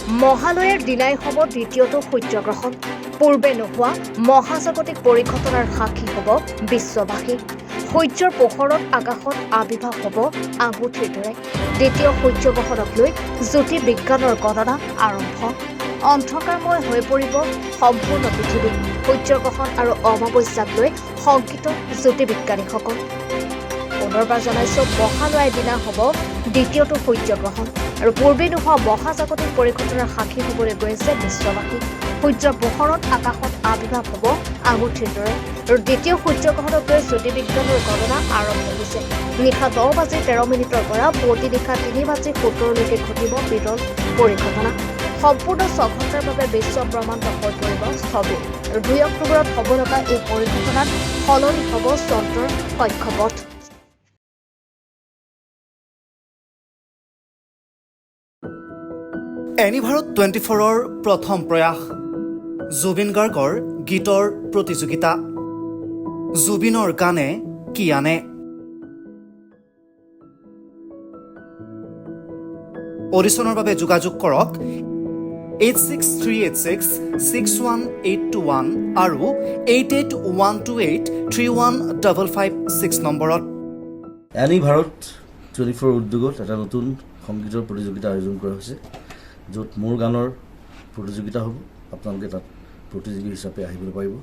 মহালয়াৰ দিনাই হ'ব দ্বিতীয়টো সূৰ্যগ্ৰহণ। পূৰ্বে নোহোৱা মহাজাগতিক পৰিঘটনাৰ সাক্ষী হ'ব বিশ্ববাসী। সূৰ্যৰ পোহৰত আকাশত আবিৰ্ভাৱ হ'ব আঙুঠিৰ দৰে। দ্বিতীয় সূৰ্যগ্ৰহণক লৈ জ্যোতিৰ্বিজ্ঞানৰ গণনা আৰম্ভ। অন্ধকাৰময় হৈ পৰিব সম্পূৰ্ণ পৃথিৱী। সূৰ্যগ্ৰহণ আৰু অমাৱস্যাক লৈ শংকিত জ্যোতিৰ্বিজ্ঞানীসকল। পুনৰবাৰ জনাইছোঁ, মহালয়াৰ দিনা হ'ব দ্বিতীয়টো সূৰ্যগ্ৰহণ আৰু পূৰ্বে নোহোৱা মহাজাগতিক পৰিঘটনাৰ সাক্ষী হ'বলৈ গৈ আছে বিশ্ববাসী। সূৰ্যৰ পোহৰত আকাশত আবিৰ্ভাৱ হ'ব আঙুঠিৰ দৰে আৰু দ্বিতীয় সূৰ্যগ্ৰহণক লৈ জ্যোতিৰ্বিজ্ঞানৰ গণনা আৰম্ভ হৈছে। নিশা 10:13 পৰা পুৱতি নিশা 3:17লৈকে ঘটিব বিৰল পৰিঘটনা। সম্পূৰ্ণ 6 ঘণ্টাৰ বাবে বিশ্ব ব্ৰহ্মাণ্ড হৈ পৰিব স্থবিৰ আৰু 2 অক্টোবৰত হ'ব লগা এই পৰিঘটনাত সলনি হ'ব চন্দ্ৰৰ কক্ষপথ। এনিভাৰত 24ৰ প্ৰথম প্ৰয়াস। জুবিন গাৰ্গৰ গীতৰ প্ৰতিযোগিতা। জুবিনৰ গানে কি আনে? অডিশ্যনৰ বাবে যোগাযোগ কৰক 8638661821 আৰু 8812831556 নম্বৰত। এনিভাৰত 24 উদ্যোগত এটা নতুন সংগীতৰ প্ৰতিযোগিতা আয়োজন কৰা হৈছে, য'ত মোৰ গানৰ প্ৰতিযোগিতা হ'ব। আপোনালোকে তাত প্ৰতিযোগী হিচাপে আহিবলৈ পাৰিব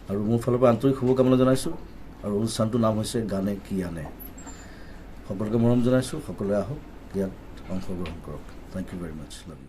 আৰু মোৰ ফালৰ পৰা আন্তৰিক শুভকামনা জনাইছোঁ। আৰু অনুষ্ঠানটোৰ নাম হৈছে গানে কি আনে। সকলোকে মৰম জনাইছোঁ, সকলোৱে আহক, ইয়াত অংশগ্ৰহণ কৰক। Thank you very much, love U.